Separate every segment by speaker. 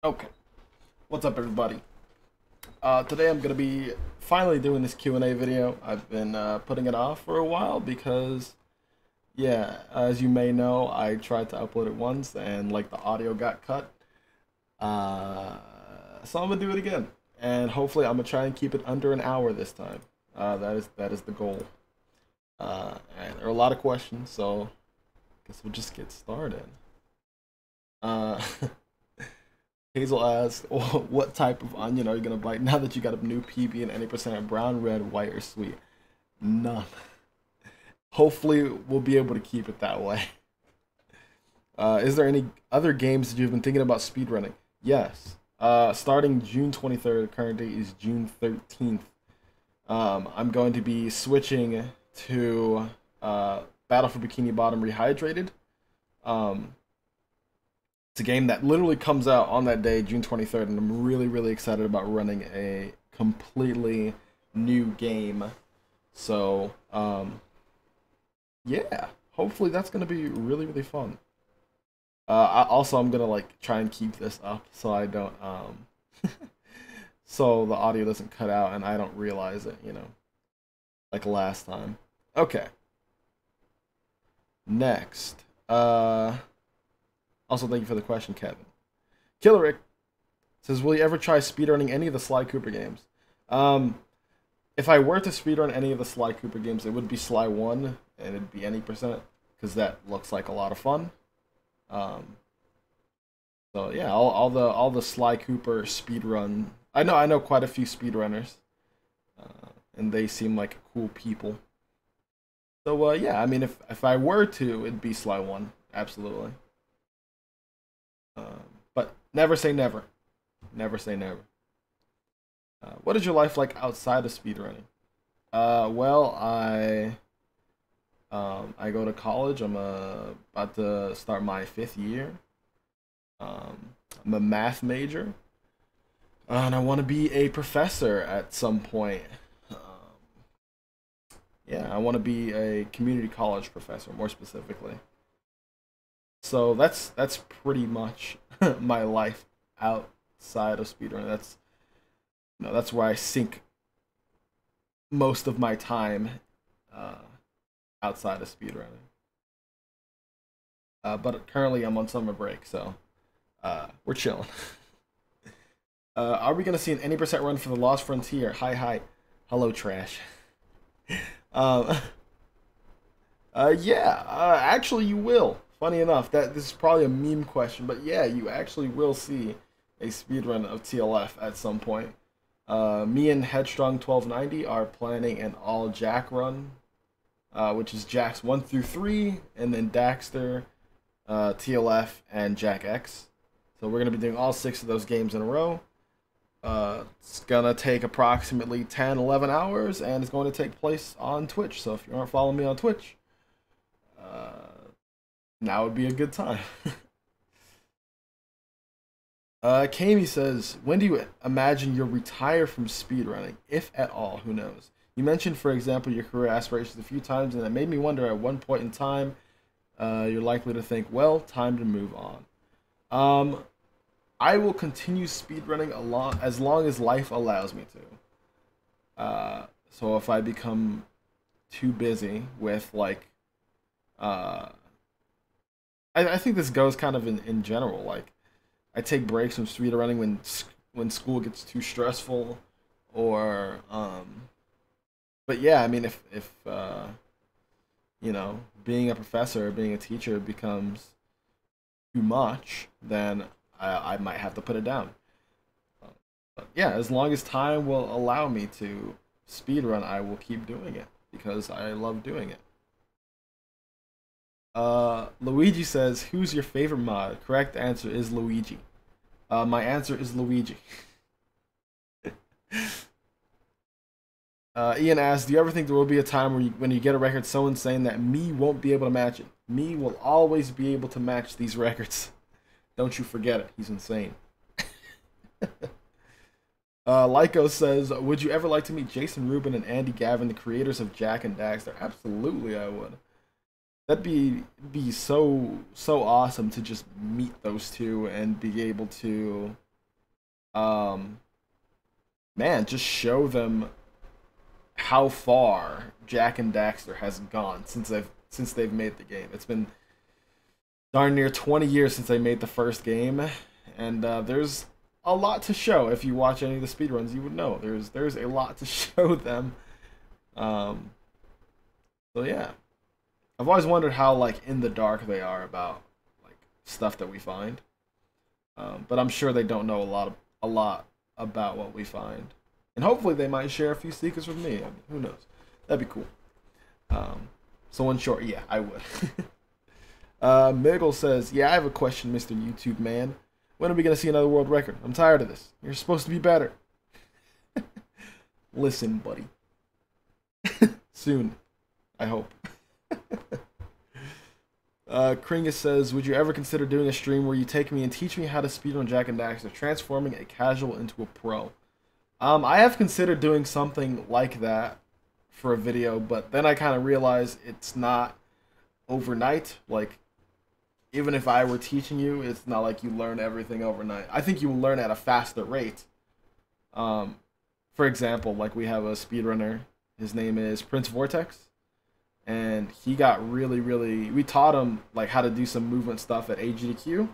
Speaker 1: Okay, what's up, everybody? Today I'm gonna be finally doing this Q&A video. I've been putting it off for a while because, yeah, as you may know, I tried to upload it once and like the audio got cut. Uh, so I'm gonna do it again, and hopefully I'm gonna try and keep it under an hour this time. That is the goal. And there are a lot of questions, so I guess we'll just get started. Uh, Hazel asks, "What type of onion are you gonna bite now that you got a new PB and any percent brown, red, white, or sweet?" None. Hopefully, we'll be able to keep it that way. Is there any other games that you've been thinking about speedrunning? Yes. Starting June 23rd, current date is June 13th. I'm going to be switching to Battle for Bikini Bottom Rehydrated. Um, It's a game that literally comes out on that day, June 23rd, and I'm really, really excited about running a completely new game. So, yeah, hopefully that's gonna be really, really fun. I'm gonna like try and keep this up so I don't, so the audio doesn't cut out and I don't realize it, like last time. Okay, next. Also, thank you for the question, Kevin. Killerick says, "Will you ever try speedrunning any of the Sly Cooper games?" Um, if I were to speedrun any of the Sly Cooper games, it would be Sly 1, and it'd be any percent, because that looks like a lot of fun. Um, so yeah, all the Sly Cooper speedrun. I know quite a few speedrunners, and they seem like cool people. So yeah, I mean, if I were to, it'd be Sly 1, absolutely. But never say never. Never say never. What is your life like outside of speedrunning? Well, I go to college. I'm about to start my 5th year. I'm a math major, and I want to be a professor at some point. Um, yeah, I want to be a community college professor, more specifically. So that's pretty much my life outside of speedrunning. That's where I sink most of my time uh, outside of speedrunning. But currently I'm on summer break, so we're chilling. Are we gonna see an any percent run for the Lost Frontier? Hi hi, hello trash. Um, yeah, actually you will. Funny enough, that this is probably a meme question, but yeah, you actually will see a speedrun of TLF at some point. Me and Headstrong 1290 are planning an all Jack run, which is Jacks 1 through 3, and then Daxter, TLF, and Jack X. So we're gonna be doing all 6 of those games in a row. It's gonna take approximately 10, 11 hours, and it's going to take place on Twitch. So if you aren't following me on Twitch, uh, now would be a good time. Kami says, "When do you imagine you'll retire from speedrunning, if at all? Who knows? You mentioned, for example, your career aspirations a few times, and it made me wonder at one point in time, you're likely to think, well, time to move on." Um, I will continue speedrunning as long as life allows me to. So if I become too busy with like, uh, I think this goes kind of in general. Like, I take breaks from speedrunning when school gets too stressful, or But yeah, I mean, if being a professor, being a teacher becomes too much, then I might have to put it down. But yeah, as long as time will allow me to speedrun, I will keep doing it because I love doing it. Luigi says, "Who's your favorite mod?" Correct answer is Luigi. My answer is Luigi. Ian asks, "Do you ever think there will be a time when you get a record so insane that me won't be able to match it? Me will always be able to match these records. Don't you forget it. He's insane." Lyco says, "Would you ever like to meet Jason Rubin and Andy Gavin, the creators of Jak and Daxter?" Absolutely, I would. That'd be so awesome to just meet those two and be able to um, man, just show them how far Jak and Daxter has gone since they've made the game. It's been darn near 20 years since they made the first game, and there's a lot to show. If you watch any of the speedruns, you would know there's a lot to show them. Um, so yeah, I've always wondered how like in the dark they are about like stuff that we find, but I'm sure they don't know a lot about what we find, and hopefully they might share a few secrets with me. I mean, who knows? That'd be cool. So in short, yeah, I would. Miggle says, "Yeah, I have a question, Mr. YouTube man. When are we gonna see another world record? I'm tired of this. You're supposed to be better." Listen, buddy. Soon, I hope. Kringus says, "Would you ever consider doing a stream where you take me and teach me how to speedrun Jak and Daxter, transforming a casual into a pro?" I have considered doing something like that for a video, but then I kind of realized it's not overnight. Like, even if I were teaching you, it's not like you learn everything overnight. I think you will learn at a faster rate. For example, like we have a speedrunner. His name is Prince Vortex, and he got really. We taught him like how to do some movement stuff at AGDQ,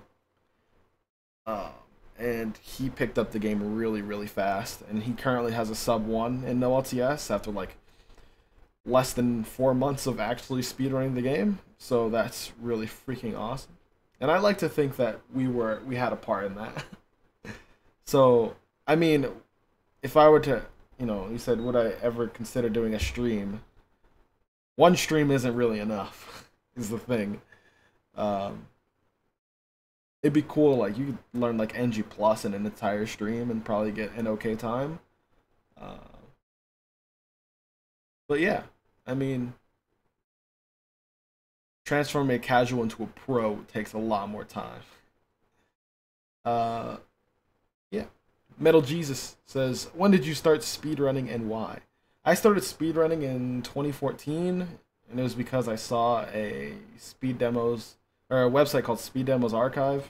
Speaker 1: and he picked up the game really fast. And he currently has a sub 1 in no LTS after like less than 4 months of actually speedrunning the game. So that's really freaking awesome. And I like to think that we had a part in that. So, I mean, if I were to, you said, would I ever consider doing a stream? One stream isn't really enough, is the thing. It'd be cool, like, you could learn, like, NG Plus in an entire stream and probably get an okay time. Uh, but yeah, I mean, transforming a casual into a pro takes a lot more time. Uh, yeah. Metal Jesus says, "When did you start speedrunning and why?" I started speedrunning in 2014, and it was because I saw a speed demos or a website called Speed Demos Archive.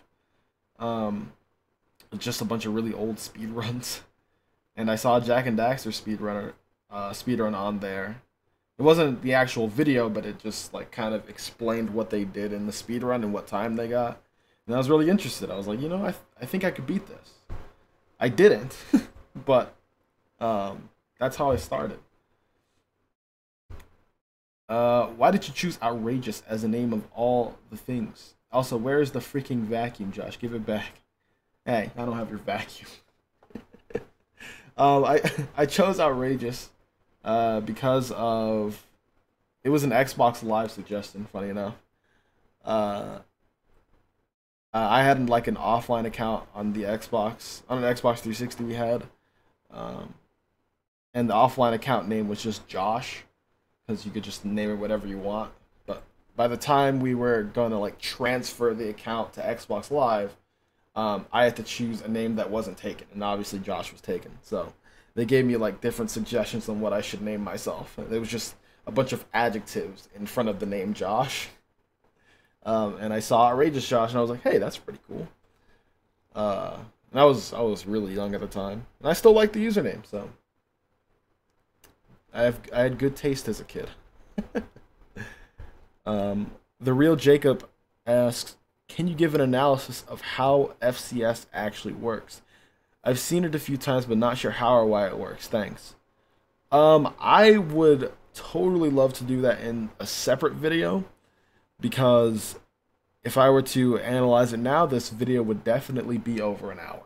Speaker 1: Um, just a bunch of really old speed runs, and I saw Jak and Daxter speedrun on there. It wasn't the actual video, but it just like kind of explained what they did in the speed run and what time they got. And I was really interested. I was like, I think I could beat this. I didn't, but that's how I started. Why did you choose outrageous as the name of all the things? Also, where is the freaking vacuum, Josh? Give it back. Hey, I don't have your vacuum. I chose outrageous because of it was an Xbox Live suggestion. Funny enough, I had like an offline account on the Xbox on an Xbox 360 we had, um, and the offline account name was just Josh because you could just name it whatever you want. But by the time we were gonna like transfer the account to Xbox Live, I had to choose a name that wasn't taken, and obviously Josh was taken. So they gave me like different suggestions on what I should name myself. And it was just a bunch of adjectives in front of the name Josh. And I saw outrageous Josh, and I was like, hey, that's pretty cool. And I was really young at the time, and I still like the username. So I had good taste as a kid. The real Jacob asks, can you give an analysis of how FCS actually works? I've seen it a few times, but not sure how or why it works. Thanks. I would totally love to do that in a separate video, because if I were to analyze it now, this video would definitely be over an hour.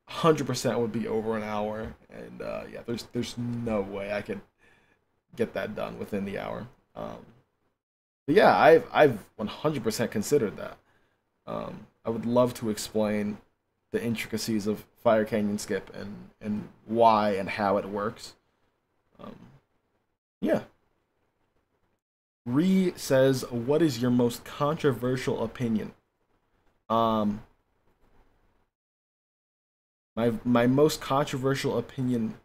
Speaker 1: 100% would be over an hour, and yeah, there's no way I could get that done within the hour. But yeah, I've 100% considered that. I would love to explain the intricacies of Fire Canyon Skip and why and how it works. Yeah. Ree says, what is your most controversial opinion? My most controversial opinion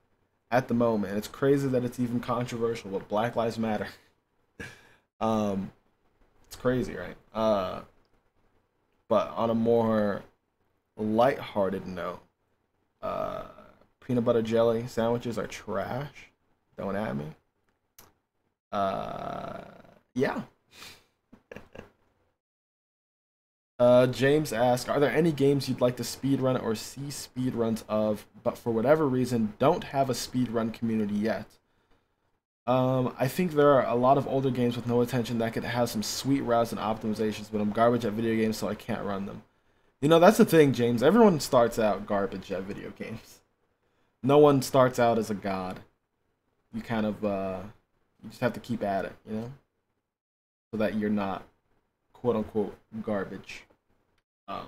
Speaker 1: at the moment, and it's crazy that it's even controversial, but Black Lives Matter. It's crazy, right? But on a more lighthearted note, Uh, Peanut butter jelly sandwiches are trash. Don't at me. Uh, yeah. James asks, are there any games you'd like to speedrun or see speedruns of, but for whatever reason don't have a speedrun community yet? I think there are a lot of older games with no attention that could have some sweet routes and optimizations, but I'm garbage at video games, so I can't run them. You know, that's the thing, James. Everyone starts out garbage at video games. No one starts out as a god. You kind of, you just have to keep at it, you know? So that you're not, quote unquote, garbage. Um,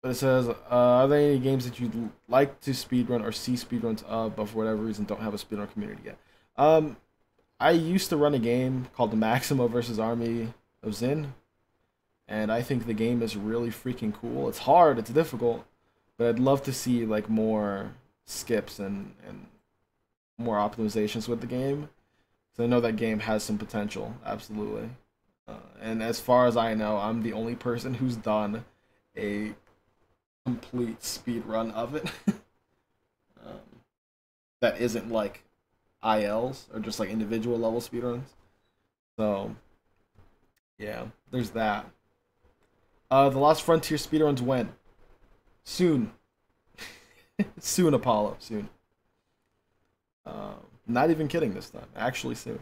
Speaker 1: but it says, are there any games that you'd like to speedrun or see speedruns of, but for whatever reason don't have a speedrun community yet? I used to run a game called the Maximo versus Army of Zin, and I think the game is really freaking cool. It's hard, it's difficult, but I'd love to see like more skips and more optimizations with the game. So I know that game has some potential, absolutely. And as far as I know, I'm the only person who's done a complete speed run of it. um, that isn't like ILs or just like individual level speedruns. So yeah, there's that. The Lost Frontier speedruns when? Soon. Soon, Apollo. Soon. Not even kidding this time. Actually soon.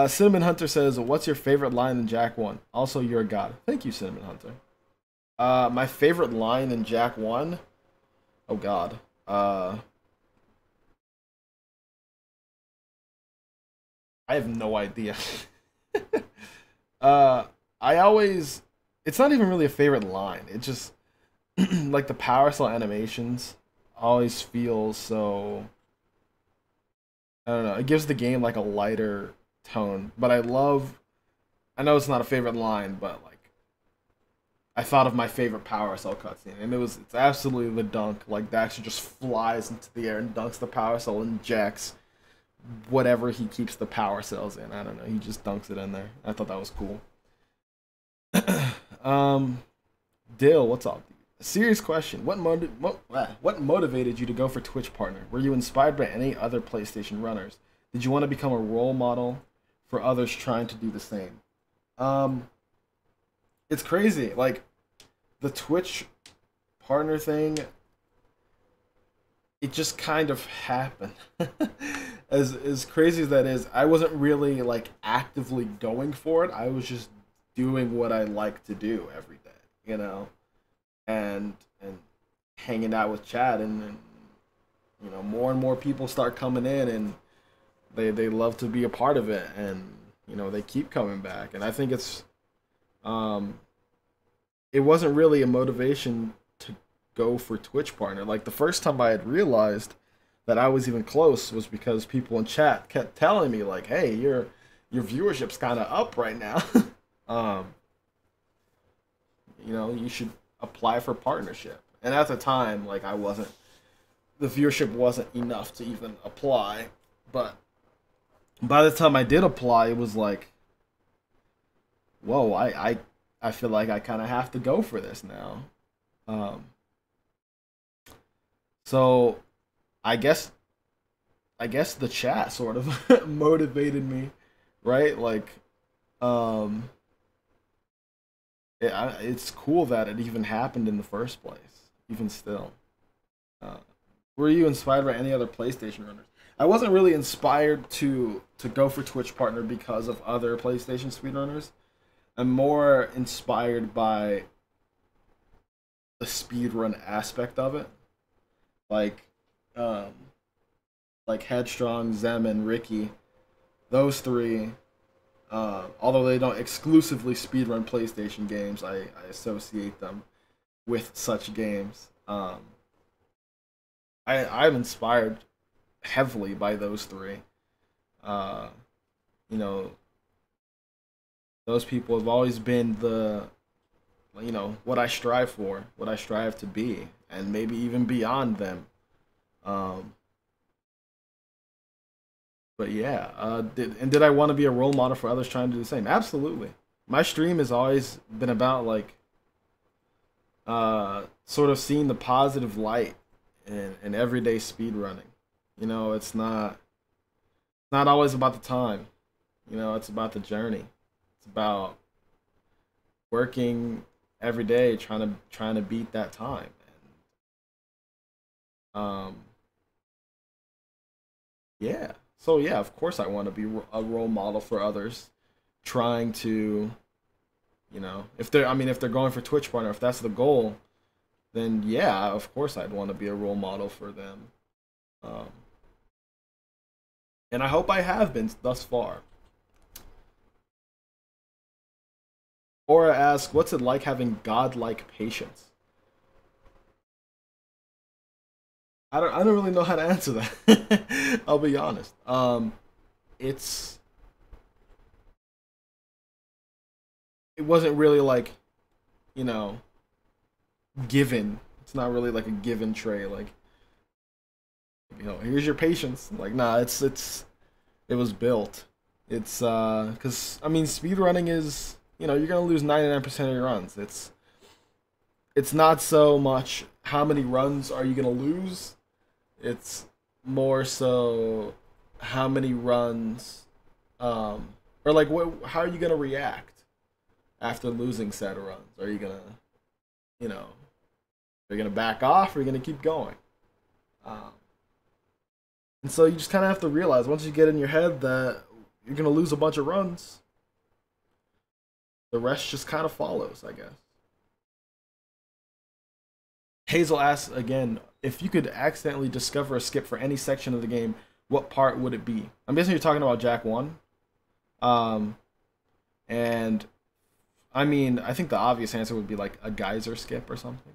Speaker 1: Cinnamon Hunter says, what's your favorite line in Jak 1? Also, you're a god. Thank you, Cinnamon Hunter. My favorite line in Jak 1? Oh, God. I have no idea. I always... It's not even really a favorite line. It just... like, the Power Cell animations always feel so... I don't know. It gives the game, like, a lighter tone. But I love... I know it's not a favorite line, but, like... I thought of my favorite Power Cell cutscene, and it's absolutely the dunk. Like, Daxter just flies into the air and dunks the Power Cell and jacks whatever he keeps the Power Cells in. I don't know. He just dunks it in there. I thought that was cool. Dill, what's up? Serious question. What motivated you to go for Twitch partner? Were you inspired by any other PlayStation runners? Did you want to become a role model for others trying to do the same? It's crazy. Like, the Twitch partner thing, it just kind of happened. As crazy as that is, I wasn't really like actively going for it. I was just doing what I like to do every day, you know, and hanging out with Chad, and you know, more and more people start coming in, and they love to be a part of it, and you know, they keep coming back, and I think it's it wasn't really a motivation to go for Twitch partner. Like, the first time I had realized that I was even close was because people in chat kept telling me, like, hey, your viewership's kind of up right now. You know, you should apply for partnership. And at the time, like, the viewership wasn't enough to even apply. But by the time I did apply, it was like, whoa, I feel like I kind of have to go for this now. So I guess the chat sort of motivated me, right? Like, it's cool that it even happened in the first place, even still. Uh, were you inspired by any other PlayStation runners? I wasn't really inspired to go for Twitch partner because of other PlayStation speedrunners. I'm more inspired by the speedrun aspect of it. Like, like Headstrong, Zem, and Ricky. Those three, although they don't exclusively speedrun PlayStation games, I associate them with such games. I'm inspired heavily by those three. Uh, you know, those people have always been you know, what I strive for, what I strive to be, and maybe even beyond them. Um, but yeah, did I want to be a role model for others trying to do the same? Absolutely. My stream has always been about like sort of seeing the positive light in everyday speed running. You know, it's not always about the time. You know, it's about the journey. It's about working every day trying to beat that time. And yeah. So yeah, of course I want to be a role model for others trying to, you know, if they're going for Twitch partner, if that's the goal, then yeah, of course I'd want to be a role model for them. Um, and I hope I have been thus far. Or ask, what's it like having godlike patience? I don't really know how to answer that. I'll be honest. It's it wasn't really like, you know, given. It's not really like a given trait. Like, you know, here's your patience. Like, nah, it was built. It's because I mean, speedrunning is, you know, you're gonna lose 99% of your runs. It's not so much how many runs are you gonna lose. It's more so how many runs, or like how are you gonna react after losing said runs? Are you gonna, you know, are you gonna back off or are you gonna keep going? Um, and so you just kind of have to realize once you get in your head that you're gonna lose a bunch of runs, the rest just kind of follows, I guess. Hazel asks again, if you could accidentally discover a skip for any section of the game, what part would it be? I'm guessing you're talking about Jak 1. Um, and I mean, I think the obvious answer would be like a geyser skip or something.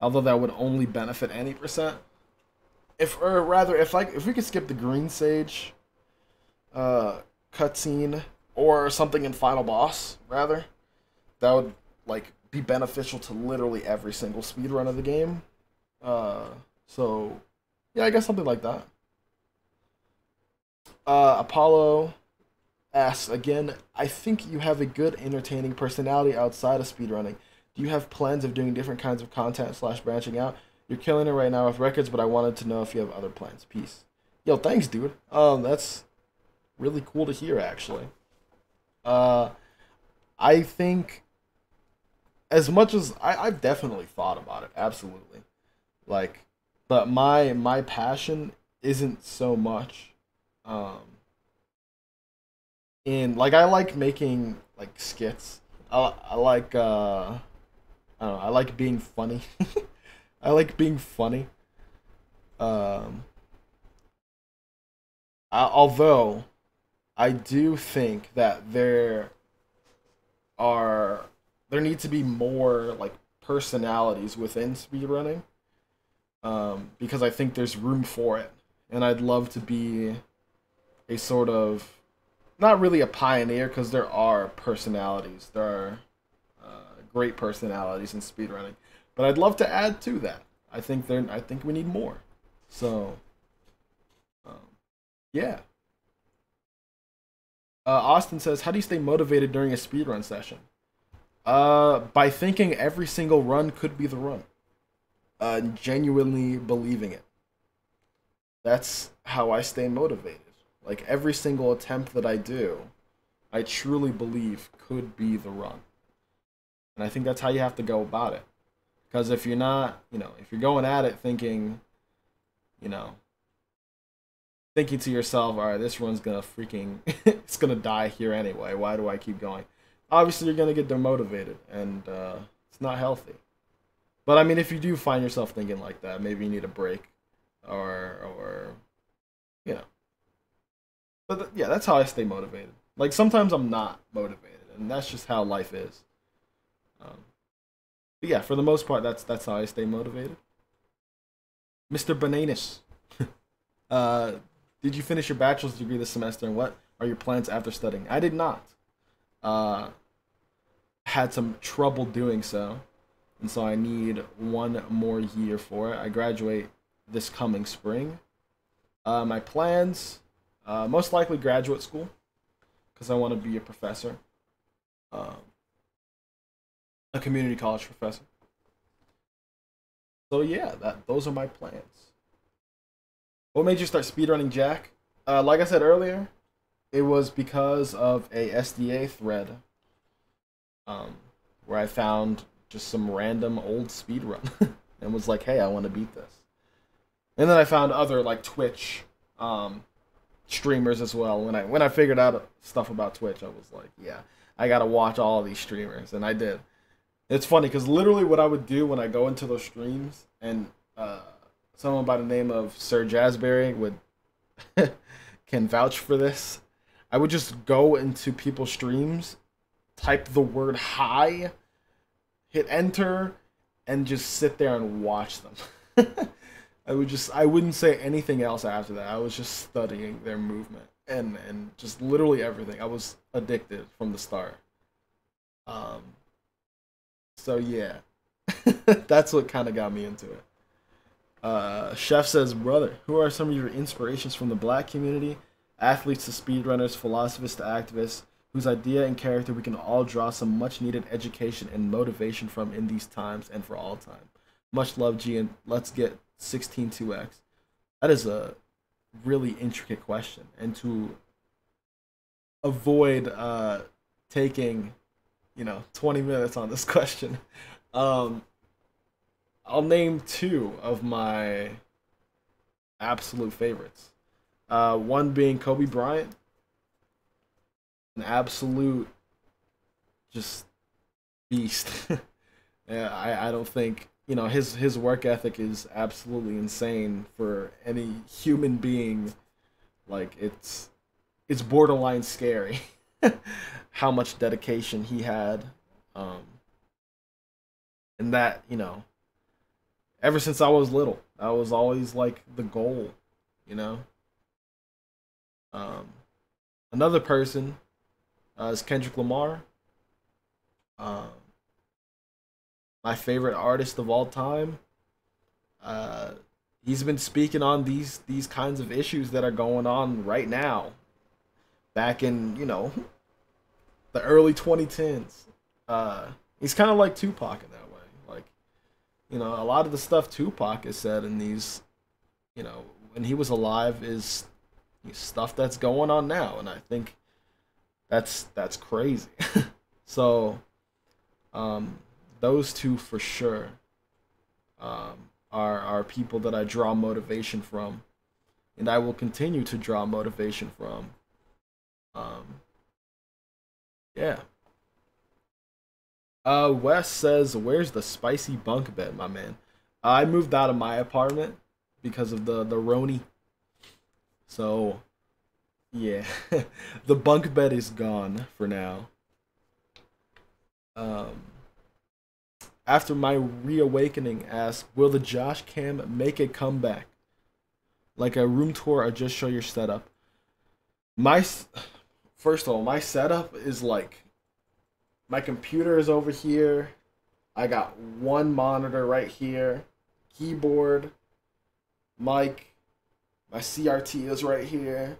Speaker 1: Although that would only benefit any percent. If or rather, if we could skip the green sage cutscene or something in Final Boss, rather, that would like be beneficial to literally every single speed run of the game. Uh, so yeah, I guess something like that. Apollo asks again, I think you have a good entertaining personality outside of speedrunning. Do you have plans of doing different kinds of content slash branching out? You're killing it right now with records, but I wanted to know if you have other plans. Peace. Yo, thanks, dude. That's really cool to hear, actually. Uh, I think as much as I've definitely thought about it, absolutely. Like, but my passion isn't so much um in like I like making like skits. I like I don't know, I like being funny. I like being funny. Um although I do think that are there need to be more like personalities within speedrunning, because I think there's room for it, and I'd love to be a sort of not really a pioneer because there are personalities, there are great personalities in speedrunning, but I'd love to add to that. I think we need more. So um, yeah. Austin says, "How do you stay motivated during a speedrun session?" By thinking every single run could be the run. Genuinely believing it. That's how I stay motivated. Like every single attempt that I do, I truly believe could be the run. And I think that's how you have to go about it. Because if you're not, you know, if you're going at it thinking, you know, thinking to yourself, all right, this run's gonna freaking, it's gonna die here anyway. Why do I keep going? Obviously, you're gonna get demotivated, and it's not healthy. But I mean, if you do find yourself thinking like that, maybe you need a break, or you know. But yeah, that's how I stay motivated. Like sometimes I'm not motivated, and that's just how life is. Um, but yeah, for the most part, that's how I stay motivated. Mr. Bananas, uh, did you finish your bachelor's degree this semester, and what are your plans after studying? I did not. Uh, had some trouble doing so, and so I need one more year for it. I graduate this coming spring. My plans, most likely graduate school, because I want to be a professor, um, a community college professor. So yeah, those are my plans. What made you start speedrunning, Jack? Like I said earlier, it was because of a SDA thread, um, where I found just some random old speedrun and was like, hey, I want to beat this. And then I found other like Twitch um, streamers as well. When I figured out stuff about Twitch, I was like, yeah, I gotta watch all of these streamers, and I did. It's funny because literally what I would do when I go into those streams, and uh, someone by the name of Sir Jazzberry would can vouch for this. I would just go into people's streams, type the word hi, hit enter, and just sit there and watch them. I wouldn't say anything else after that. I was just studying their movement and just literally everything. I was addicted from the start. Um, so yeah, that's what kind of got me into it. Chef says, brother, who are some of your inspirations from the black community? Athletes to speedrunners, philosophers to activists, whose idea and character we can all draw some much needed education and motivation from in these times and for all time. Much love, G, and let's get 16-2x. That is a really intricate question. And to avoid taking, 20 minutes on this question, um, I'll name two of my absolute favorites. One being Kobe Bryant, an absolute just beast. Yeah, I don't think his work ethic is absolutely insane for any human being. Like it's borderline scary how much dedication he had, um, and that ever since I was little, that was always like the goal, you know. Um, Another person is Kendrick Lamar. Um, my favorite artist of all time. Uh, he's been speaking on these kinds of issues that are going on right now. Back in the early 2010s. He's kind of like Tupac in that way. Like a lot of the stuff Tupac has said in these, when he was alive is stuff that's going on now, and I think that's crazy. So, those two for sure are people that I draw motivation from, and I will continue to draw motivation from. Um, yeah. Wes says, "Where's the spicy bunk bed, my man?" I moved out of my apartment because of the Roni. So yeah, the bunk bed is gone for now. Um, After my reawakening, asked, "Will the Josh Cam make a comeback? Like a room tour or just show your setup?" My first of all, my setup is like my computer is over here. I got one monitor right here, keyboard, mic, my CRT is right here,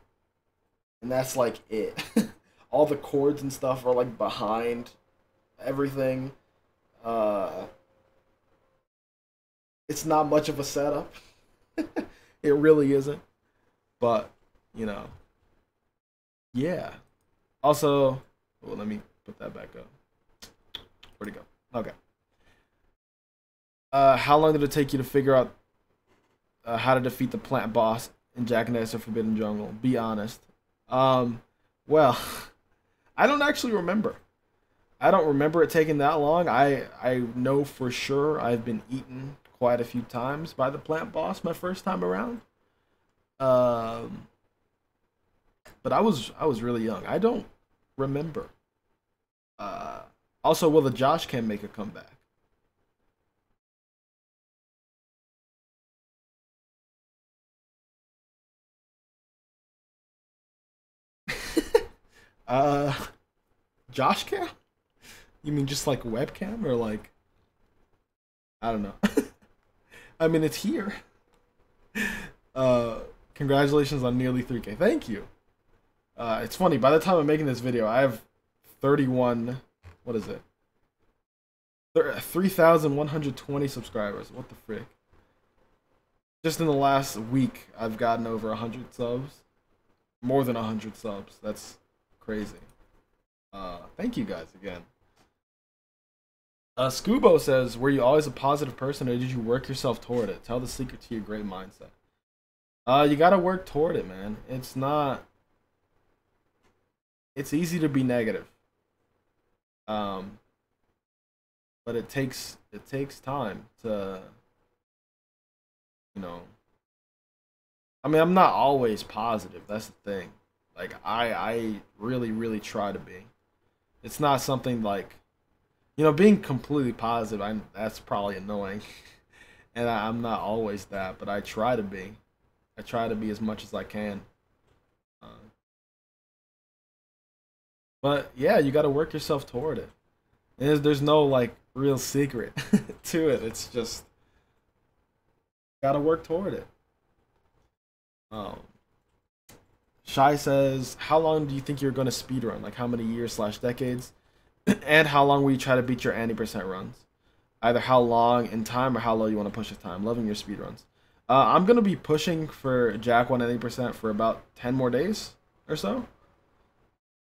Speaker 1: and that's like it. All the cords and stuff are like behind everything. Uh, it's not much of a setup. It really isn't. But, you know, yeah. Also, well, let me put that back up. Where'd it go? Okay. How long did it take you to figure out how to defeat the plant boss in Jak and Daxter Forbidden Jungle? Be honest. Well, I don't actually remember. I don't remember it taking that long. I know for sure I've been eaten quite a few times by the plant boss my first time around. Um, but I was really young. I don't remember. Uh, Also, will the Josh can make a comeback? uh, Josh cam? You mean just like webcam or like I don't know. I mean it's here. Uh, Congratulations on nearly 3K. Thank you. It's funny. By the time I'm making this video, I have 31. What is it? 3,120 subscribers. What the frick? Just in the last week, I've gotten over 100 subs. More than 100 subs. That's crazy. Thank you guys again. Scubo says, were you always a positive person or did you work yourself toward it? Tell the secret to your great mindset. You gotta work toward it, man. It's not... It's easy to be negative. But it takes time to, you know... I mean, I'm not always positive. That's the thing. Like, I really, really try to be. It's not something like... You know, being completely positive, that's probably annoying. And I'm not always that, but I try to be. I try to be as much as I can. But yeah, you got to work yourself toward it. There's no like real secret to it. It's just got to work toward it. Um, Shy says, how long do you think you're going to speedrun? Like how many years / decades? And how long will you try to beat your 90% runs? Either how long in time or how low you want to push the time. Loving your speed runs. I'm going to be pushing for Jak 180% for about 10 more days or so.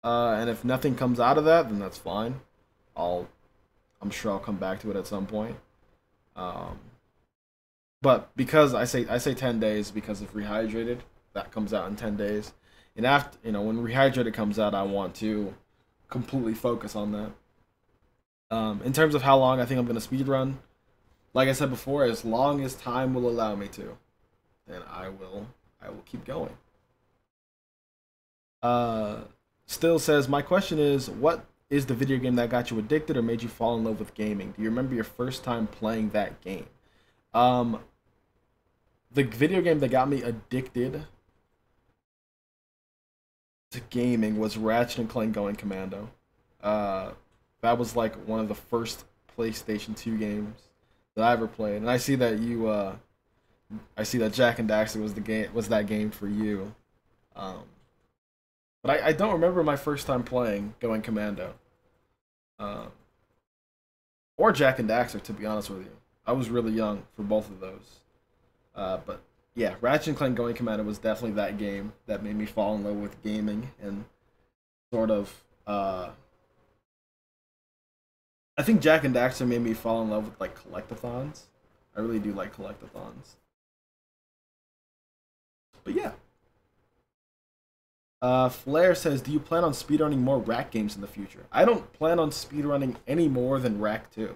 Speaker 1: And if nothing comes out of that, then that's fine. I'm sure I'll come back to it at some point. But because I say 10 days because of Rehydrated, that comes out in 10 days. And after, you know, when Rehydrated comes out, I want to completely focus on that. In terms of how long I think I'm going to speedrun, like I said before, as long as time will allow me to, then I will keep going. Still says, my question is, what is the video game that got you addicted or made you fall in love with gaming? Do you remember your first time playing that game? The video game that got me addicted to gaming was Ratchet and Clank Going Commando. That was like one of the first PlayStation 2 games that I ever played, and I see that you, I see that Jak and Daxter was that game for you. But I don't remember my first time playing Going Commando, or Jak and Daxter, to be honest with you. I was really young for both of those. But yeah, Ratchet and Clank Going Commando was definitely that game that made me fall in love with gaming and sort of. I think Jak and Daxter made me fall in love with like collectathons. I really do like collectathons. But yeah. Flair says, do you plan on speedrunning more Rack games in the future? I don't plan on speedrunning any more than Rack 2,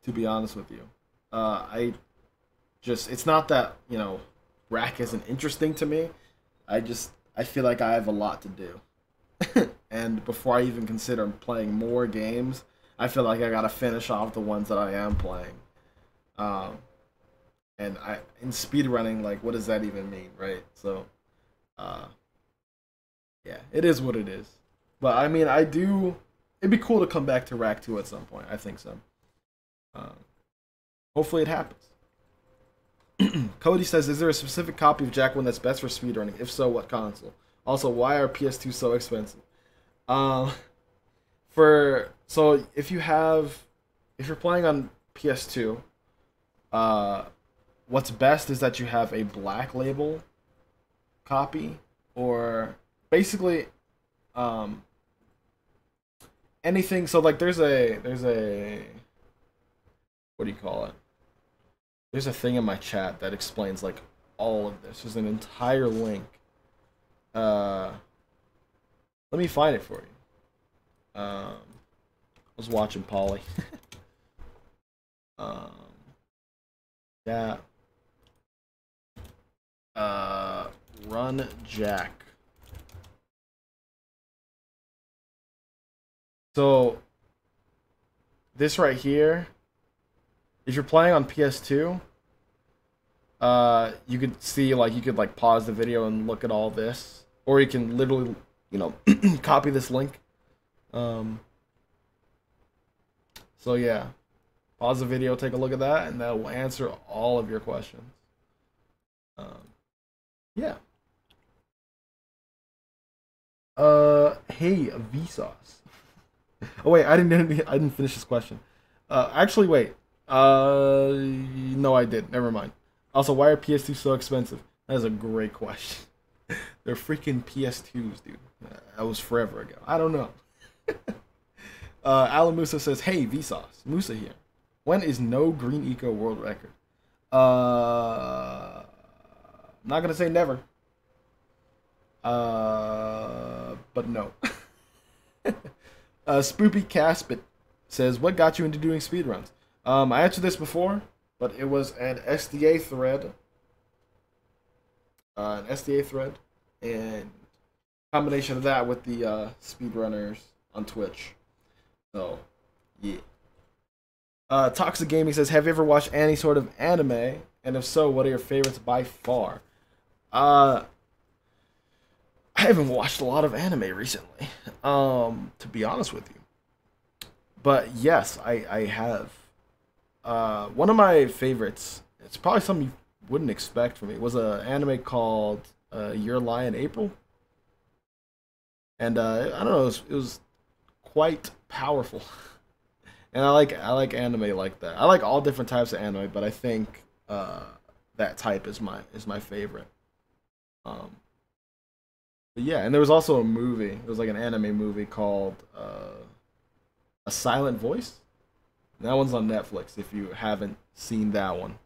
Speaker 1: to be honest with you. It's not that, you know, Rack isn't interesting to me. I feel like I have a lot to do. And before I even consider playing more games, I feel like I gotta finish off the ones that I am playing. And in speedrunning, like, what does that even mean, right? So, yeah, it is what it is. But I mean, it'd be cool to come back to Rack 2 at some point. I think so. Hopefully it happens. Cody says, is there a specific copy of Jak 1 that's best for speedrunning? If so, what console? Also, why are PS2 so expensive? So if you're playing on PS2, what's best is that you have a black label copy, or basically anything. So like there's a what do you call it? There's a thing in my chat that explains like all of this. There's an entire link. Let me find it for you. I was watching Polly. Yeah. Run Jak. So this right here, if you're playing on PS2, you could see, like, you could like pause the video and look at all this, or you can literally, you know, copy this link. So yeah, pause the video, take a look at that, and that will answer all of your questions. Yeah. Hey, Vsauce. Oh wait, I didn't finish this question. Actually, wait. No, I did. Never mind. Also, why are PS2 so expensive? That is a great question. They're freaking PS2s, dude. That was forever ago. I don't know. Alan Musa says, "Hey, Vsauce, Musa here. When is no green eco world record?" Not gonna say never. But no. Spoopy Caspit says, "What got you into doing speedruns?" I answered this before, but it was an SDA thread. And combination of that with the speedrunners on Twitch. So, yeah. Toxic Gaming says, "Have you ever watched any sort of anime? And if so, what are your favorites by far?" I haven't watched a lot of anime recently, to be honest with you. But yes, I have. One of my favorites, it's probably something you wouldn't expect from me, was an anime called Your Lie in April. And I don't know, it was quite powerful. And I like anime like that. I like all different types of anime, but I think that type is my favorite. Um, but yeah, and there was also a movie. It was like an anime movie called A Silent Voice. And that one's on Netflix if you haven't seen that one.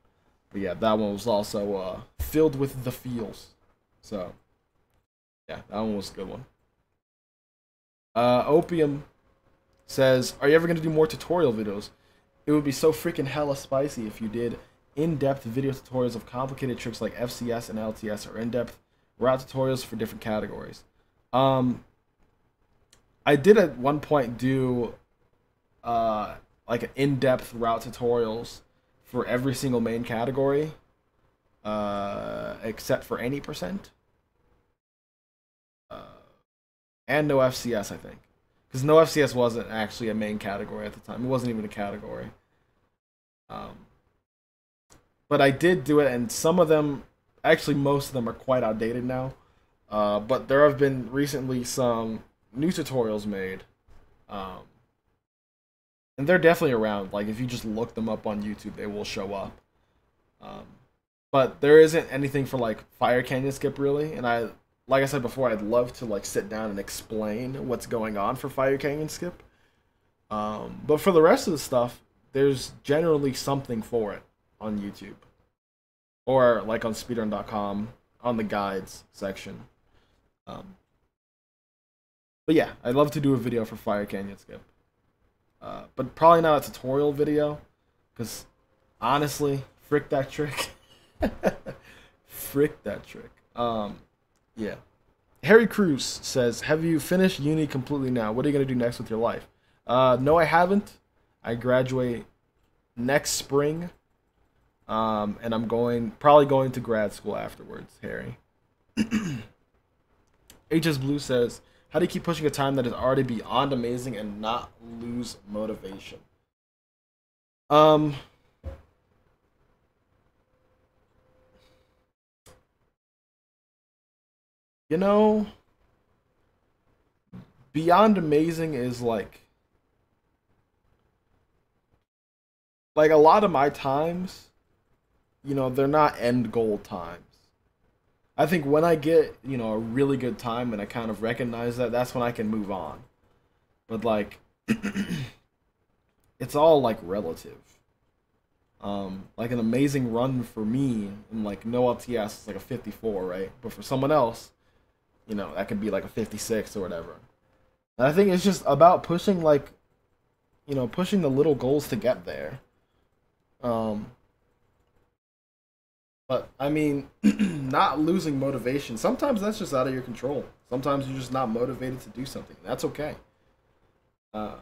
Speaker 1: But yeah, that one was also filled with the feels. So yeah, that one was a good one. Opium says, "Are you ever gonna do more tutorial videos? It would be so freaking hella spicy if you did in-depth video tutorials of complicated tricks like FCS and LTS, or in-depth route tutorials for different categories." I did at one point do like an in-depth route tutorials for every single main category, except for any percent, and no FCS, I think. Because no FCS wasn't actually a main category at the time. It wasn't even a category. Um, but I did do it, and some of them, actually most of them, are quite outdated now. But there have been recently some new tutorials made. Um, and they're definitely around. Like, if you just look them up on YouTube, they will show up. Um, but there isn't anything for, like, Fire Canyon Skip, really. And like I said before, I'd love to, like, sit down and explain what's going on for Fire Canyon Skip. But for the rest of the stuff, there's generally something for it on YouTube. Or, like, on speedrun.com, on the guides section. Um, but yeah, I'd love to do a video for Fire Canyon Skip. But probably not a tutorial video, because honestly, frick that trick. Frick that trick. Yeah. Harry Cruz says, "Have you finished uni completely now? What are you going to do next with your life?" No, I haven't. I graduate next spring. And I'm probably going to grad school afterwards, Harry. HS Blue says, "How do you keep pushing a time that is already beyond amazing and not lose motivation?" Um, you know, beyond amazing is like a lot of my times, they're not end goal times. I think when I get, a really good time and I kind of recognize that, that's when I can move on. But like it's all like relative. Like an amazing run for me and like no LTS is like a 54, right? But for someone else, that could be like a 56 or whatever. And I think it's just about pushing pushing the little goals to get there. Um, but I mean, not losing motivation. Sometimes that's just out of your control. Sometimes you're just not motivated to do something. That's okay. Um,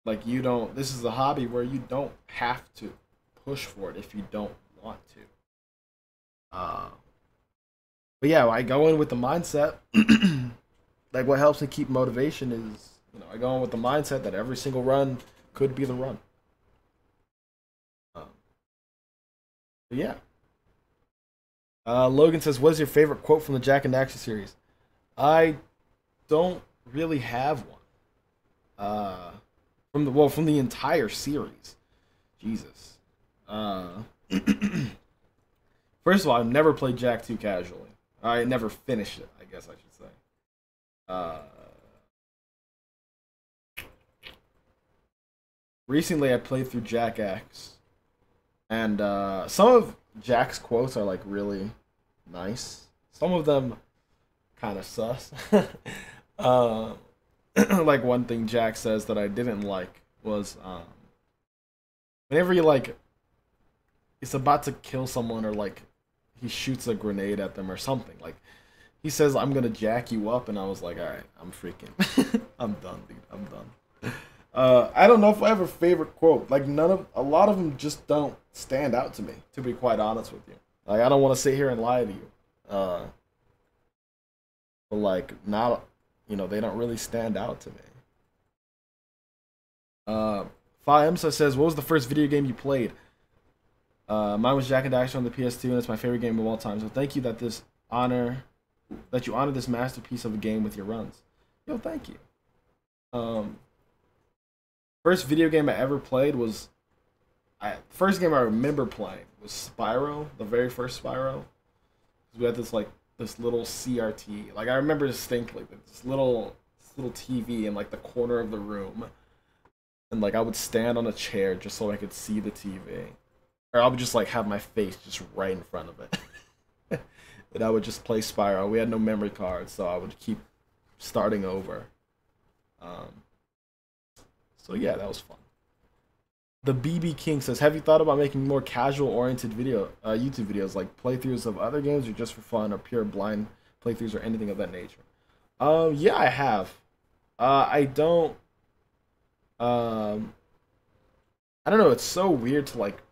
Speaker 1: like you don't. This is a hobby where you don't have to push for it if you don't want to. Uh, but yeah, I go in with the mindset. Like what helps me keep motivation is, I go in with the mindset that every single run could be the run. Um, but yeah. Logan says, "What is your favorite quote from the Jack and Daxter series?" I don't really have one. from the entire series. Jesus. First of all, I've never played Jak 2 casually. I never finished it, I guess I should say. Uh, Recently, I played through Jak X, and some of Jak's quotes are like really nice. Some of them kind of sus. uh, like one thing Jak says that I didn't like was whenever he like is about to kill someone or like he shoots a grenade at them or something. Like he says, "I'm gonna jack you up," and I was like, "All right, I'm freaking, I'm done, dude. I'm done." I don't know if I have a favorite quote. Like a lot of them just don't stand out to me. To be quite honest with you, like I don't want to sit here and lie to you. But like not, they don't really stand out to me. Uh, Fiemsa says, "What was the first video game you played?" Mine was Jak and Daxter on the PS2, and it's my favorite game of all time. So thank you that you honor this masterpiece of a game with your runs. Yo, thank you. First video game I ever played was, first game I remember playing was Spyro, the very first Spyro. We had this little CRT. Like I remember distinctly this little TV in like the corner of the room, and like I would stand on a chair just so I could see the TV. Or I would just like have my face just right in front of it. And I would just play Spyro. We had no memory cards, so I would keep starting over. So yeah, that was fun. The BB King says, "Have you thought about making more casual-oriented YouTube videos, like playthroughs of other games, or just for fun, or pure blind playthroughs, or anything of that nature?" Yeah, I have. I don't. I don't know. It's so weird to like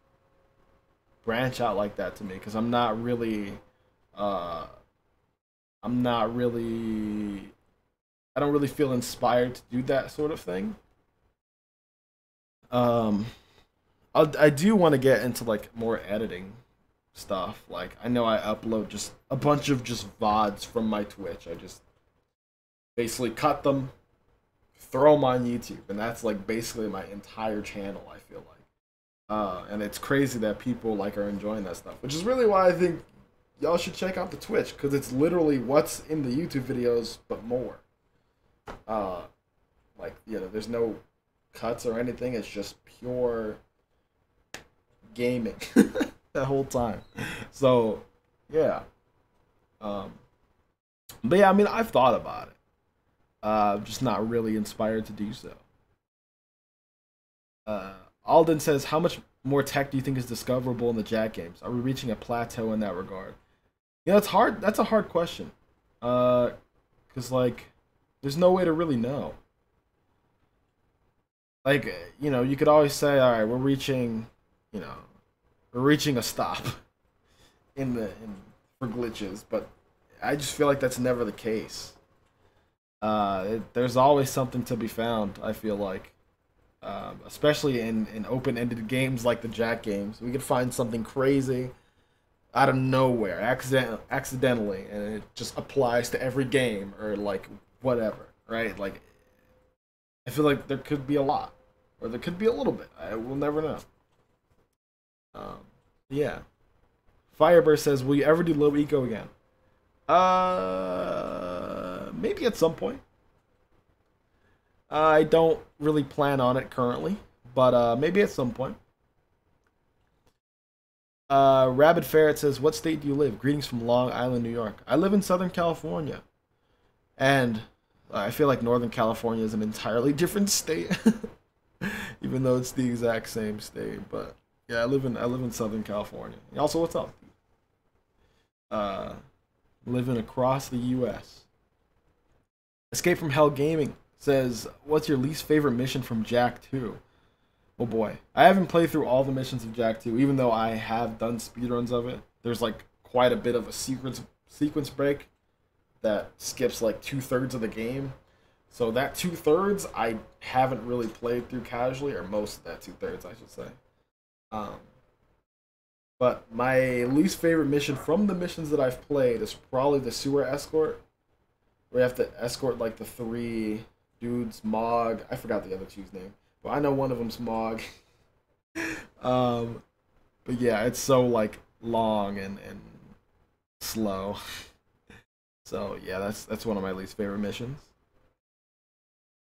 Speaker 1: branch out like that to me because I'm not really. I'm not really. I don't really feel inspired to do that sort of thing. Um, I do want to get into like more editing stuff. Like I know I upload just a bunch of just VODs from my Twitch. I just basically cut them, throw them on YouTube, and that's like basically my entire channel. I feel like, and it's crazy that people like are enjoying that stuff, which is really why I think y'all should check out the Twitch because it's literally what's in the YouTube videos but more. Like there's no cuts or anything. It's just pure gaming that whole time. So yeah, but yeah, I mean I've thought about it. Just not really inspired to do so. Alden says, "How much more tech do you think is discoverable in the Jak games? Are we reaching a plateau in that regard?" It's hard. That's a hard question. Cause like, there's no way to really know. Like, you could always say, all right, you know, we're reaching a stop for glitches, but I just feel like that's never the case. There's always something to be found. I feel like, especially in open-ended games like the Jak games, we could find something crazy out of nowhere, accidentally, and it just applies to every game or like whatever, right? Like, I feel like there could be a lot, or there could be a little bit. I will never know. Yeah. Firebird says, "Will you ever do low eco again?" Maybe at some point. I don't really plan on it currently, but maybe at some point. Rabbit Ferret says, "What state do you live? Greetings from Long Island, New York." I live in Southern California, and I feel like Northern California is an entirely different state, even though it's the exact same state. But yeah, I live in Southern California. And also, what's up? Living across the U.S. Escape from Hell Gaming says, "What's your least favorite mission from Jak 2?" Oh boy, I haven't played through all the missions of Jak 2, even though I have done speedruns of it. There's like quite a bit of a sequence break that skips like 2/3 of the game. So that 2/3 I haven't really played through casually, or most of that 2/3 I should say. But my least favorite mission from the missions that I've played is probably the sewer escort, where you have to escort like the three dudes, Mog, I forgot the other two's name, but I know one of them's Mog. Um, but yeah, it's so like long and slow. So yeah, that's one of my least favorite missions.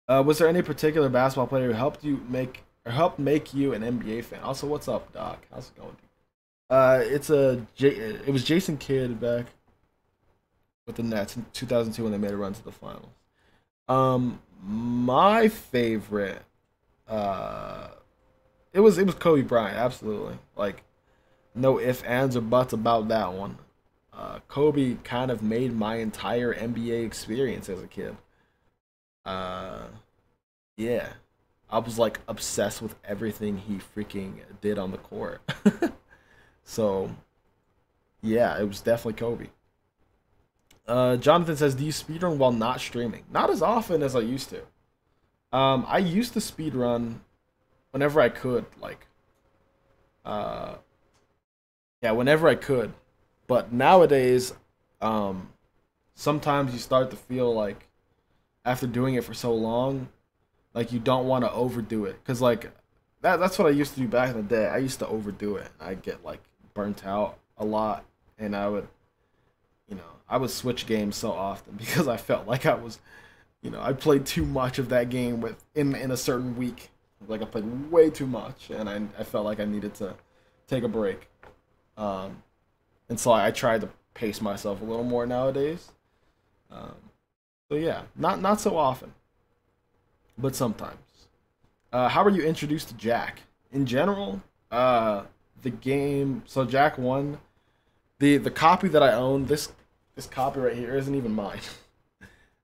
Speaker 1: Was there any particular basketball player who helped you make or helped make you an NBA fan? Also, what's up, Doc? How's it going? It was Jason Kidd back with the Nets in 2002 when they made a run to the finals. My favorite, uh, it was Kobe Bryant, absolutely. Like no ifs, ands, or buts about that one. Kobe kind of made my entire NBA experience as a kid. Uh, yeah, I was like obsessed with everything he freaking did on the court. So yeah, it was definitely Kobe. Jonathan says, "Do you speedrun while not streaming?" Not as often as I used to. I used to speedrun whenever I could, like, uh, yeah, whenever I could. But nowadays, um, sometimes you start to feel like after doing it for so long, like you don't want to overdo it, cause like that's what I used to do back in the day. I used to overdo it. I get like burnt out a lot, and I would switch games so often because I felt like I played too much of that game in a certain week. Like I played way too much, and I felt like I needed to take a break. Um, and so I try to pace myself a little more nowadays. Um, so yeah, not so often, but sometimes. How were you introduced to Jack? In general, the game. So Jack one, the copy that I own. This copy right here isn't even mine.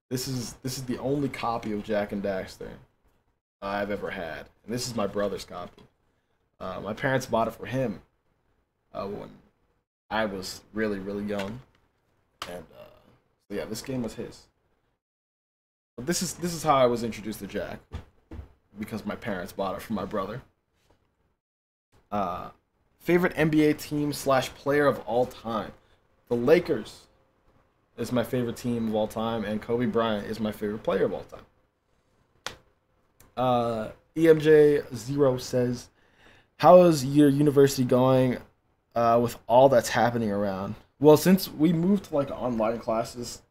Speaker 1: This is the only copy of Jak and Daxter I've ever had, and this is my brother's copy. My parents bought it for him when I was really really young, and so yeah, this game was his. But this is how I was introduced to Jak because my parents bought it for my brother. Uh, Favorite NBA team slash player of all time. The Lakers is my favorite team of all time, and Kobe Bryant is my favorite player of all time. EMJ0 says, "How is your university going with all that's happening around?" Well, since we moved to like online classes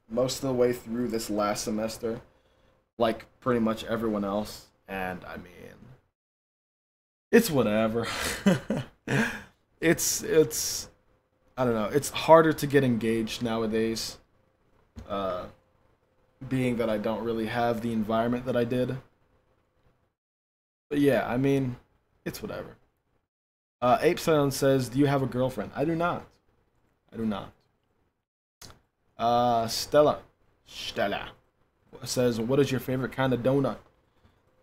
Speaker 1: most of the way through this last semester, like pretty much everyone else, and I mean, it's whatever. It's I don't know. It's harder to get engaged nowadays, uh, being that I don't really have the environment that I did. But yeah, I mean, it's whatever. Ape Sound says, "Do you have a girlfriend?" I do not. I do not. Stella says, "What is your favorite kind of donut?"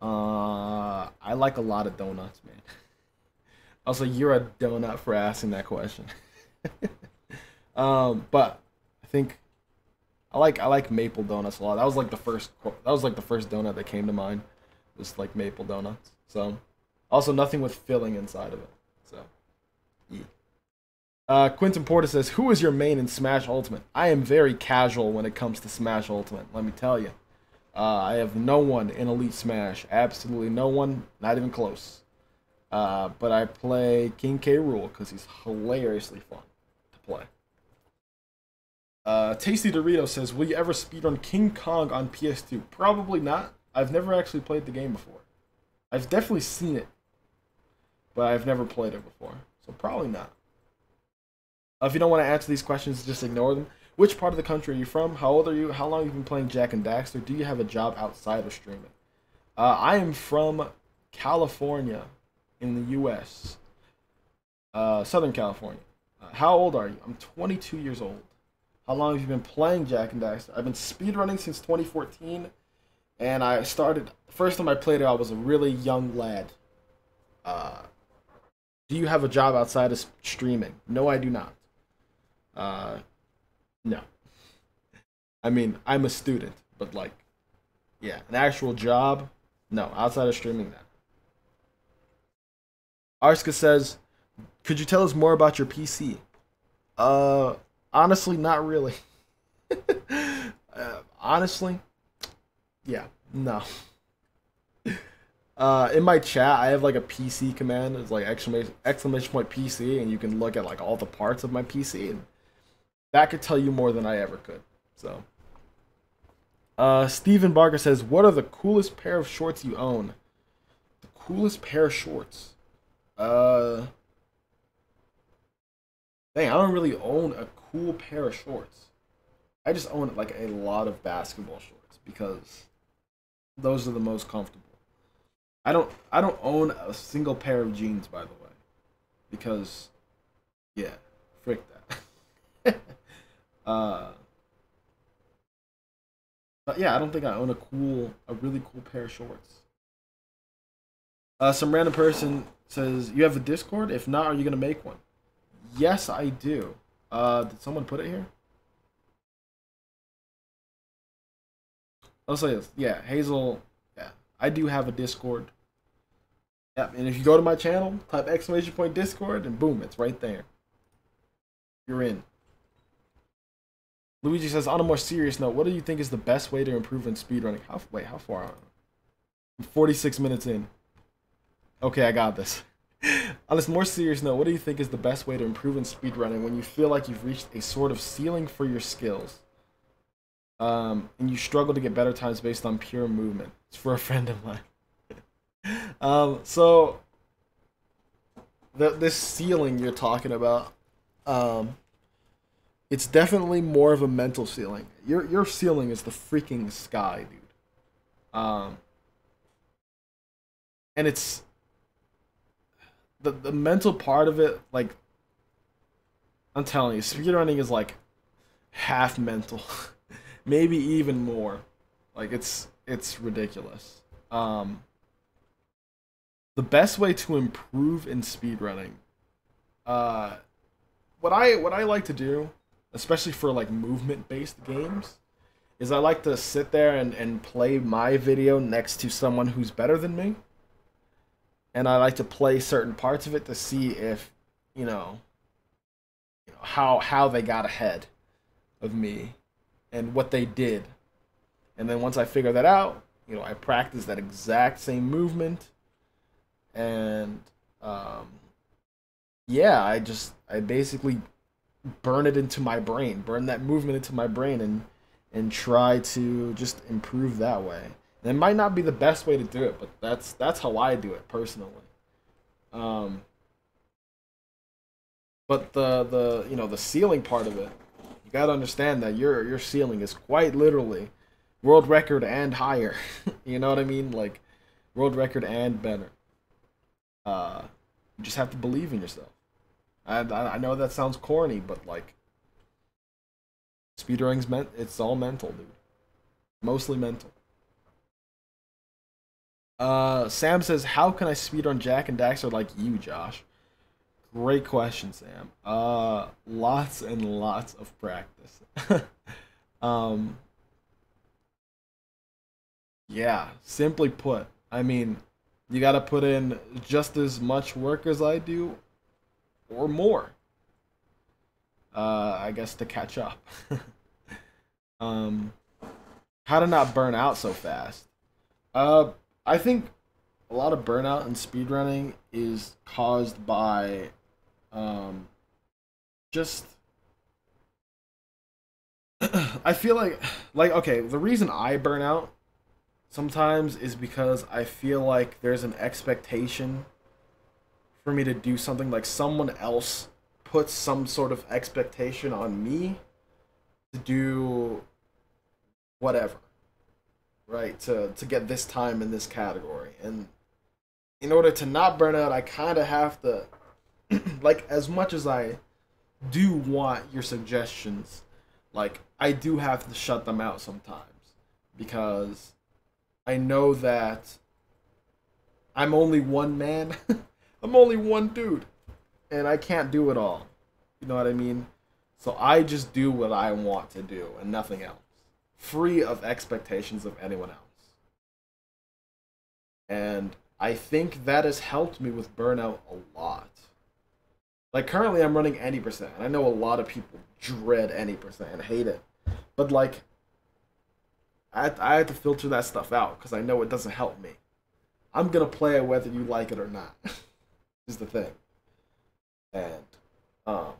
Speaker 1: I like a lot of donuts, man. Also, you're a donut for asking that question. But I think I like maple donuts a lot. That was like the first donut that came to mind. Was like maple donuts. So also nothing with filling inside of it. So yeah. Quentin Porter says, "Who is your main in Smash Ultimate?" I am very casual when it comes to Smash Ultimate. Let me tell you. I have no one in Elite Smash. Absolutely no one. Not even close. But I play King K. Rool because he's hilariously fun to play. Tasty Dorito says, "Will you ever speedrun King Kong on PS2?" Probably not. I've never actually played the game before. I've definitely seen it, but I've never played it before. So probably not. If you don't want to answer these questions, just ignore them. Which part of the country are you from? How old are you? How long have you been playing Jak and Daxter? Do you have a job outside of streaming? I am from California in the U.S. Southern California. How old are you? I'm 22 years old. How long have you been playing Jak and Daxter? I've been speedrunning since 2014, and I started. The first time I played it, I was a really young lad. Uh, do you have a job outside of streaming? No, I do not. Uh, no. I mean, I'm a student, but like, yeah, an actual job? No, outside of streaming, that. Arska says, "Could you tell us more about your PC?" Uh, Honestly, not really. Honestly, yeah, no. In my chat, I have like a PC command. It's like exclamation point PC, and you can look at like all the parts of my PC, and that could tell you more than I ever could. So, Steven Barker says, "What are the coolest pair of shorts you own?" The coolest pair of shorts. Dang, I don't really own a cool pair of shorts. I just own like a lot of basketball shorts because those are the most comfortable. I don't own a single pair of jeans, by the way, because yeah, frick that. uh, but yeah, I don't think I own a really cool pair of shorts. Some random person says, "You have a Discord? If not, are you gonna make one?" Yes, I do. Did someone put it here? I'll say this. Yeah, Hazel. Yeah, I do have a Discord. Yeah, and if you go to my channel, type exclamation point Discord, and boom, it's right there. You're in. Luigi says, on a more serious note, what do you think is the best way to improve in speedrunning? How far are I'm 46 minutes in. Okay, I got this. On a more serious note, what do you think is the best way to improve in speedrunning when you feel like you've reached a sort of ceiling for your skills? And you struggle to get better times based on pure movement. It's for a friend of mine. So this ceiling you're talking about, it's definitely more of a mental ceiling. Your ceiling is the freaking sky, dude. And it's the mental part of it. Like, I'm telling you, speedrunning is like half mental, maybe even more. Like it's ridiculous. The best way to improve in speedrunning, what I like to do, especially for like movement based games, is I like to sit there and play my video next to someone who's better than me. And I like to play certain parts of it to see if, how they got ahead of me and what they did. And then once I figure that out, I practice that exact same movement. And yeah, I basically burn it into my brain, burn that movement into my brain, and try to just improve that way. And it might not be the best way to do it, but that's how I do it personally. But the ceiling part of it, you gotta understand that your ceiling is quite literally world record and higher. You know what I mean? Like world record and better. You just have to believe in yourself. I know that sounds corny, but like speedrunning's it's all mental, dude. Mostly mental. Sam says, how can I speedrun Jak and Daxter like you, Josh? Great question, Sam. Lots and lots of practice. um, yeah, simply put, I mean, you gotta put in just as much work as I do, or more. I guess to catch up. um, how to not burn out so fast? I think a lot of burnout in speedrunning is caused by just I feel like okay, the reason I burn out sometimes is because I feel like there's an expectation for me to do something, like someone else puts some sort of expectation on me to do whatever, right? To get this time in this category. And in order to not burn out, I kind of have to like, as much as I do want your suggestions, like I do have to shut them out sometimes because I know that I'm only one man. I'm only one dude, and I can't do it all. You know what I mean? So I just do what I want to do and nothing else, free of expectations of anyone else. And I think that has helped me with burnout a lot. Like currently I'm running any percent. And I know a lot of people dread any percent and hate it. But like I have to filter that stuff out because I know it doesn't help me. I'm gonna play it whether you like it or not. Is the thing. And um,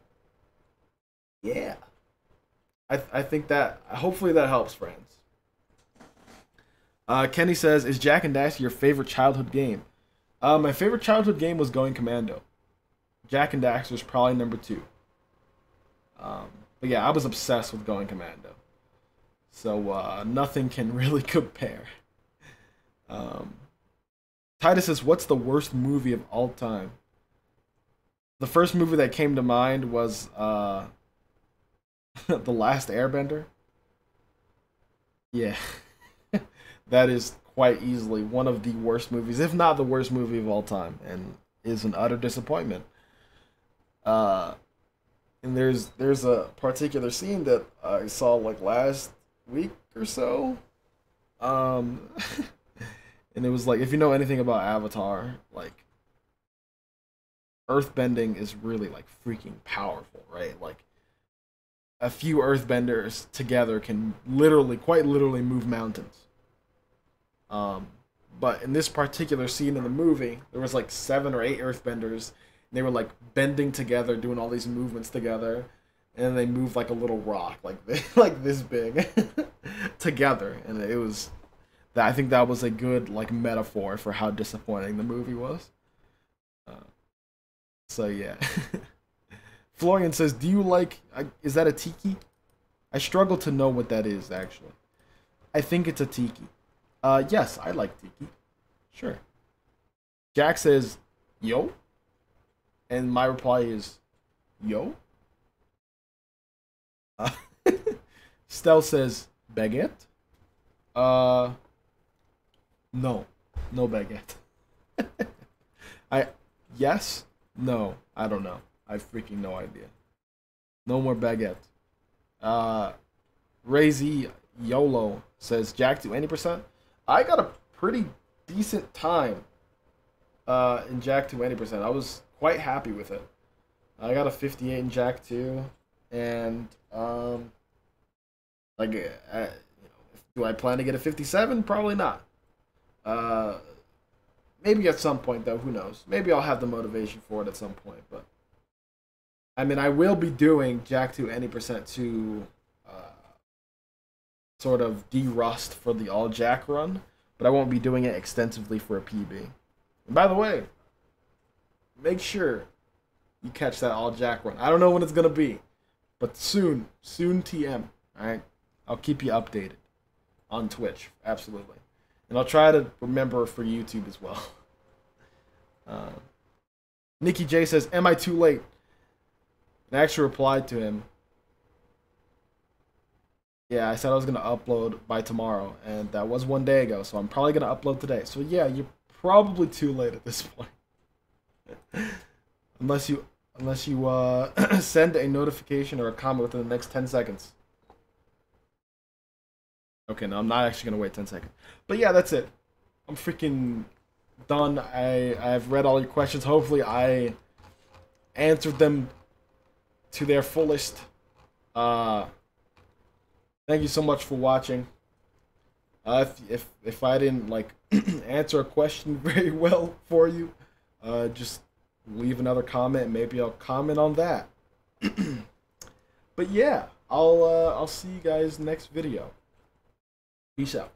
Speaker 1: yeah, I think that hopefully that helps, friends. Kenny says, "Is Jak and Daxter your favorite childhood game?" My favorite childhood game was Going Commando. Jak and Daxter is probably number two. But yeah, I was obsessed with Going Commando. So nothing can really compare. Um, Titus says, "What's the worst movie of all time?" The first movie that came to mind was The Last Airbender. Yeah, that is quite easily one of the worst movies, if not the worst movie of all time, and is an utter disappointment. Uh, and there's a particular scene that I saw like last week or so. Um, and it was like, if you know anything about Avatar, like earthbending is really like freaking powerful, right? Like a few earthbenders together can literally, quite literally, move mountains. Um, but in this particular scene in the movie, there was like 7 or 8 earthbenders. And they were like bending together, doing all these movements together, and they moved like a little rock, like this, like this big, together. And it was that, I think that was a good like metaphor for how disappointing the movie was. Uh, so yeah. Florian says, "Do you like? Is that a tiki?" I struggle to know what that is actually. I think it's a tiki. Yes, I like tiki. Sure. Jack says, "Yo," and my reply is, "Yo." Uh, Stell says, "Baguette." Uh, no, no baguette. I yes, no, I don't know. I freaking no idea. No more baguette. Uh, Razy YOLO says, "Jak to 80%." I got a pretty decent time in Jak to 80%. I was quite happy with it. I got a 58 in Jak 2, and like, do I plan to get a 57? Probably not. Uh, Maybe at some point though. Who knows? Maybe I'll have the motivation for it at some point. But I mean, I will be doing Jak to 80% to sort of de-rust for the all Jak run, but I won't be doing it extensively for a PB. And by the way, make sure you catch that all Jak run. I don't know when it's gonna be, but soon TM. All right, I'll keep you updated on Twitch, absolutely, and I'll try to remember for YouTube as well. Nikki J says, "Am I too late?" And I actually replied to him. Yeah, I said I was gonna upload by tomorrow, and that was 1 day ago, so I'm probably gonna upload today. So yeah, you're probably too late at this point. unless you send a notification or a comment within the next 10 seconds. Okay, no, I'm not actually gonna wait 10 seconds. But yeah, that's it. I'm freaking done. I've read all your questions. Hopefully I answered them to their fullest. Thank you so much for watching. If I didn't like answer a question very well for you, just leave another comment. Maybe I'll comment on that. But yeah, I'll see you guys next video. Peace out.